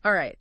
All right.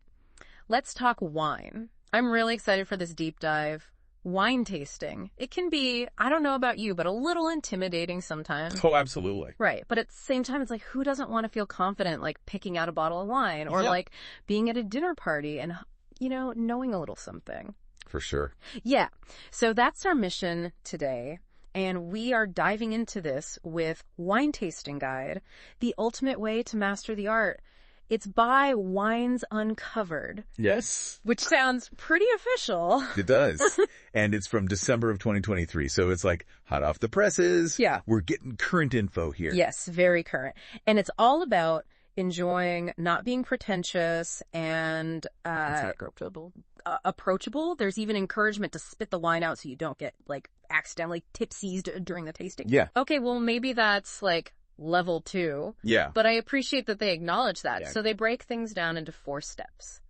Let's talk wine. I'm really excited for this deep dive. Wine tasting. It can be, I don't know about you, but a little intimidating sometimes. Oh, absolutely. Right. But at the same time, it's like, who doesn't want to feel confident, like picking out a bottle of wine or like being at a dinner party and, you know, knowing a little something. For sure. Yeah. So that's our mission today. And we are diving into this with Wine Tasting Guide, the ultimate way to master the art. It's by Wines Uncovered. Yes. Which sounds pretty official. It does. And it's from December of 2023. So it's like hot off the presses. Yeah. We're getting current info here. Yes, very current. And it's all about enjoying, not being pretentious and approachable. There's even encouragement to spit the wine out so you don't get like accidentally tipsy during the tasting. Yeah. Okay, well maybe that's like level 2. Yeah. But I appreciate that they acknowledge that. Yeah. So they break things down into 4 steps.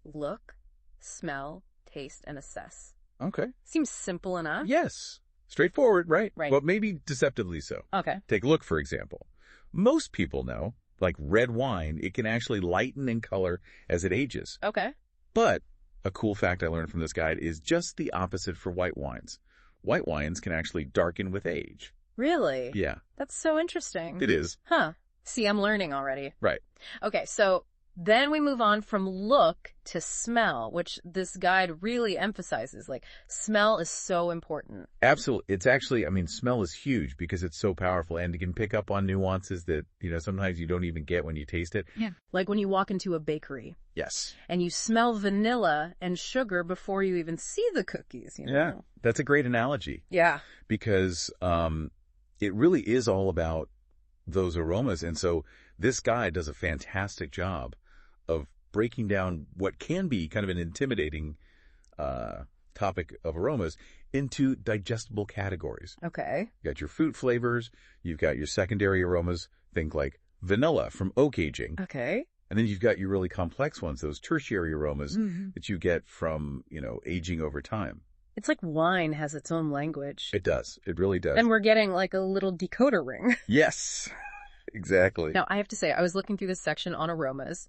Look, smell, taste, and assess. Okay. Seems simple enough. Yes. Straightforward, right? Right. Well, maybe deceptively so. Okay. Take a look, for example. Most people know, like red wine, it can actually lighten in color as it ages. Okay. But a cool fact I learned from this guide is just the opposite for white wines. White wines can actually darken with age. Really? Yeah. That's so interesting. It is. Huh. See, I'm learning already. Right. Okay, so then we move on from look to smell, which this guide really emphasizes. Like, smell is so important. Absolutely. It's actually, I mean, smell is huge because it's so powerful and you can pick up on nuances that, you know, sometimes you don't even get when you taste it. Yeah. Like when you walk into a bakery. Yes. And you smell vanilla and sugar before you even see the cookies, you know? Yeah. That's a great analogy. Yeah. Because, it really is all about those aromas. And so this guy does a fantastic job of breaking down what can be kind of an intimidating topic of aromas into digestible categories. Okay. You got your fruit flavors. You've got your secondary aromas. Think like vanilla from oak aging. Okay. And then you've got your really complex ones, those tertiary aromas that you get from, you know, aging over time. It's like wine has its own language. It does. It really does. And we're getting like a little decoder ring. Yes, exactly. Now, I have to say, I was looking through this section on aromas,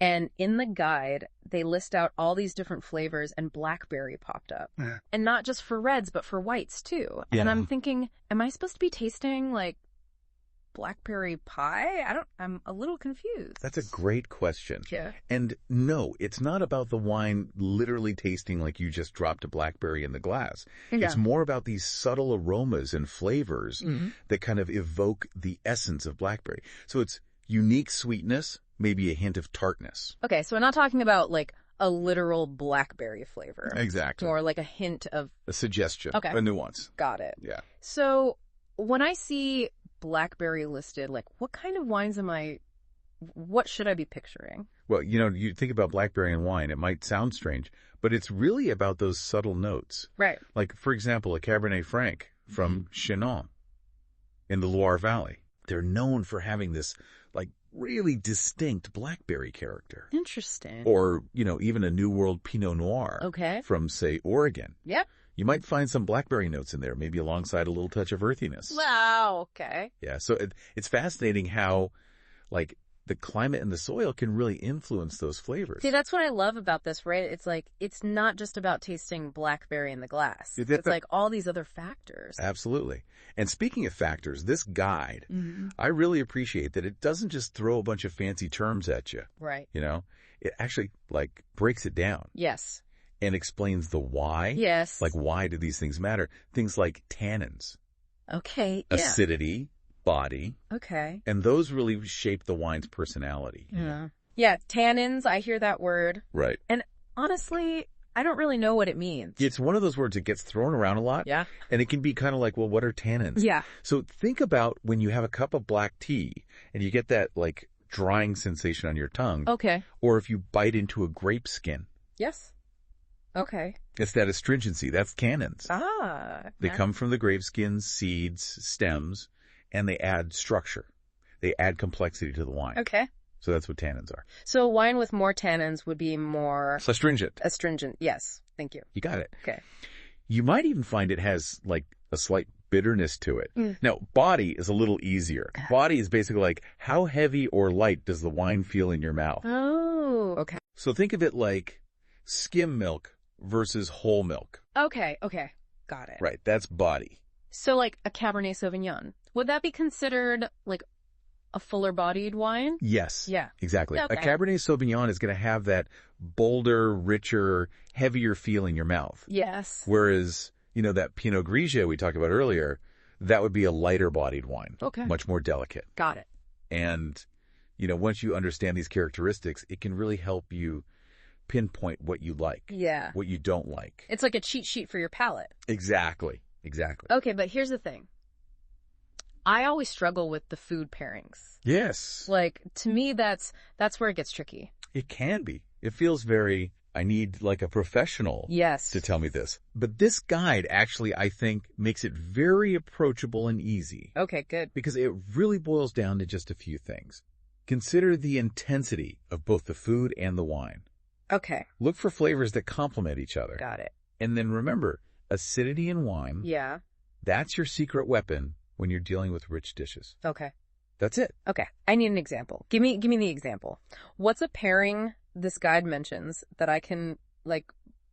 and in the guide, they list out all these different flavors, and blackberry popped up. Yeah. And not just for reds, but for whites too. Yeah. And I'm thinking, am I supposed to be tasting like blackberry pie? I'm a little confused. That's a great question. Yeah. And no, it's not about the wine literally tasting like you just dropped a blackberry in the glass. Yeah. It's more about these subtle aromas and flavors that kind of evoke the essence of blackberry. So it's unique sweetness, maybe a hint of tartness. Okay, so we're not talking about like a literal blackberry flavor. Exactly. More like a hint of... A suggestion. Okay. A nuance. Got it. Yeah. So when I see blackberry listed, like what kind of wines what should I be picturing? Well, you know, you think about blackberry and wine, it might sound strange, but it's really about those subtle notes. Right. Like, for example, a Cabernet Franc from Chinon in the Loire Valley. They're known for having this, like, really distinct blackberry character. Interesting. Or, you know, even a New World Pinot Noir. Okay. From, say, Oregon. Yep. You might find some blackberry notes in there, maybe alongside a little touch of earthiness. Wow, okay. Yeah, so it's fascinating how, like, the climate and the soil can really influence those flavors. See, that's what I love about this, right? It's like, it's not just about tasting blackberry in the glass. It's like all these other factors. Absolutely. And speaking of factors, this guide, I really appreciate that it doesn't just throw a bunch of fancy terms at you. Right. You know, it actually, like, breaks it down. Yes. And explains the why. Yes. Like, why do these things matter? Things like tannins. Okay. Yeah. Acidity, body. Okay. And those really shape the wine's personality. Yeah. Yeah, tannins, I hear that word. Right. And honestly, I don't really know what it means. It's one of those words that gets thrown around a lot. Yeah. And it can be kind of like, well, what are tannins? Yeah. So think about when you have a cup of black tea and you get that, like, drying sensation on your tongue. Okay. Or if you bite into a grape skin. Yes. Okay. It's that astringency. That's tannins. Ah. They come from the grape skins, seeds, stems, and they add structure. They add complexity to the wine. Okay. So that's what tannins are. So a wine with more tannins would be more... Astringent. Astringent. Yes. Thank you. You got it. Okay. You might even find it has, like, a slight bitterness to it. Now, body is a little easier. Body is basically like, how heavy or light does the wine feel in your mouth? Oh, okay. So think of it like skim milk versus whole milk. Okay. Got it. Right, that's body. So like a Cabernet Sauvignon, would that be considered like a fuller bodied wine? Yes. Yeah. Exactly. Okay. A Cabernet Sauvignon is going to have that bolder, richer, heavier feel in your mouth. Yes. Whereas, that Pinot Grigio we talked about earlier, that would be a lighter bodied wine. Okay. Much more delicate. Got it. And, once you understand these characteristics, it can really help you pinpoint what you like. Yeah. What you don't like. It's like a cheat sheet for your palate. Exactly. Okay, but here's the thing. I always struggle with the food pairings. Yes. Like, to me, that's where it gets tricky. It can be. It feels very, I need like a professional to tell me this. But this guide actually, I think, makes it very approachable and easy. Okay, good. Because it really boils down to just a few things. Consider the intensity of both the food and the wine. Okay. Look for flavors that complement each other. Got it. And then remember, acidity in wine, Yeah. that's your secret weapon when you're dealing with rich dishes. Okay. That's it. Okay. I need an example. Give me the example. What's a pairing this guide mentions that I can, like,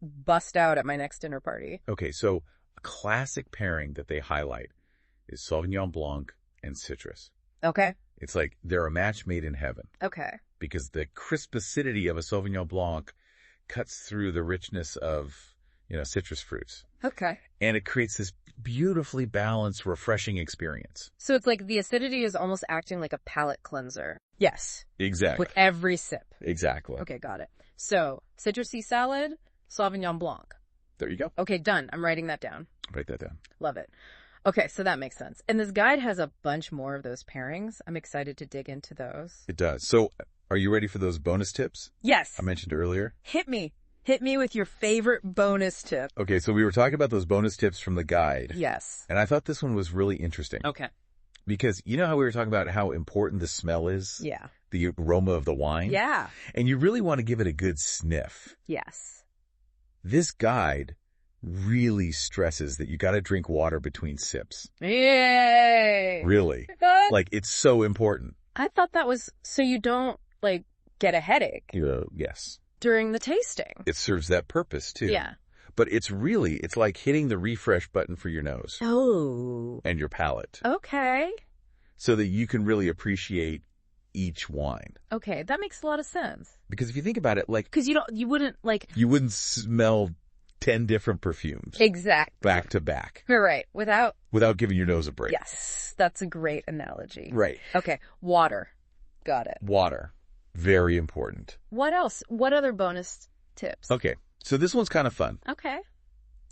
bust out at my next dinner party? Okay, so a classic pairing that they highlight is Sauvignon Blanc and citrus. Okay. It's like they're a match made in heaven. Okay. Because the crisp acidity of a Sauvignon Blanc cuts through the richness of, citrus fruits. Okay. And it creates this beautifully balanced, refreshing experience. So it's like the acidity is almost acting like a palate cleanser. Yes. Exactly. With every sip. Exactly. Okay, got it. So, citrusy salad, Sauvignon Blanc. There you go. Okay, done. I'm writing that down. Write that down. Love it. Okay, so that makes sense. And this guide has a bunch more of those pairings. I'm excited to dig into those. It does. So, are you ready for those bonus tips Yes. I mentioned earlier? Hit me. Hit me with your favorite bonus tip. Okay, so we were talking about those bonus tips from the guide. Yes. And I thought this one was really interesting. Okay. Because you know how we were talking about how important the smell is? Yeah. The aroma of the wine? Yeah. And you really want to give it a good sniff. Yes. This guide really stresses that you got to drink water between sips. Yay! Really. Like, it's so important. I thought that was so you don't, like, get a headache Yes. during the tasting. It serves that purpose, too. Yeah. But it's like hitting the refresh button for your nose. Oh. And your palate. Okay. So that you can really appreciate each wine. Okay, that makes a lot of sense. Because if you think about it, like... Because you wouldn't smell 10 different perfumes. Exactly. Back to back. Right. Without giving your nose a break. Yes. That's a great analogy. Right. Okay. Water. Got it. Water. Very important. What else? What other bonus tips? Okay. So this one's kind of fun. Okay.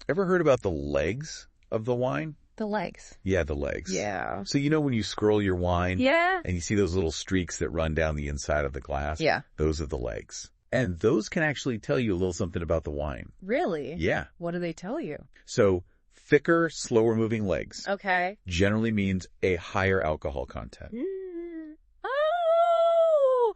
Ever heard about the legs of the wine? The legs. Yeah, the legs. Yeah. So when you scroll your wine Yeah. and you see those little streaks that run down the inside of the glass? Yeah. Those are the legs. And those can actually tell you a little something about the wine. Really? Yeah. What do they tell you? So thicker, slower moving legs Okay. generally means a higher alcohol content. Oh,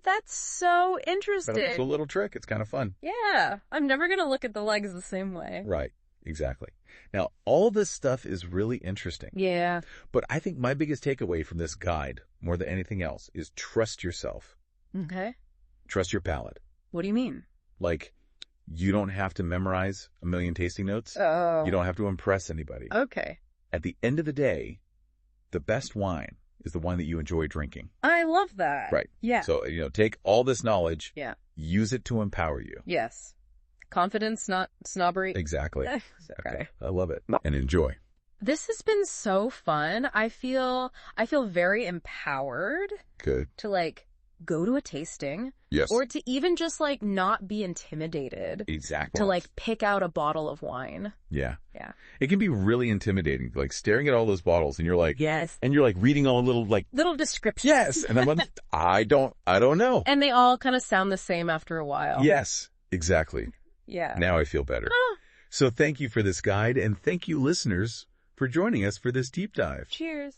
that's so interesting. But it's a little trick. It's kind of fun. Yeah. I'm never going to look at the legs the same way. Right. Exactly. Now, all this stuff is really interesting. Yeah. But I think my biggest takeaway from this guide, more than anything else, is trust yourself. Okay. Trust your palate. What do you mean? Like, you don't have to memorize a million tasting notes. Oh. You don't have to impress anybody. Okay. At the end of the day, the best wine is the wine that you enjoy drinking. I love that. Right. Yeah. So, take all this knowledge. Yeah. Use it to empower you. Yes. Confidence, not snobbery. Exactly. Okay. I love it. And enjoy. This has been so fun. I feel very empowered Good. to go to a tasting. Yes. Or to even just not be intimidated. Exactly. To pick out a bottle of wine. Yeah. Yeah. It can be really intimidating, staring at all those bottles and you're like, yes. And you're reading all little descriptions. Yes. And I'm like, I don't know. And they all kind of sound the same after a while. Yes, exactly. Yeah. Now I feel better. So thank you for this guide and thank you listeners for joining us for this deep dive. Cheers.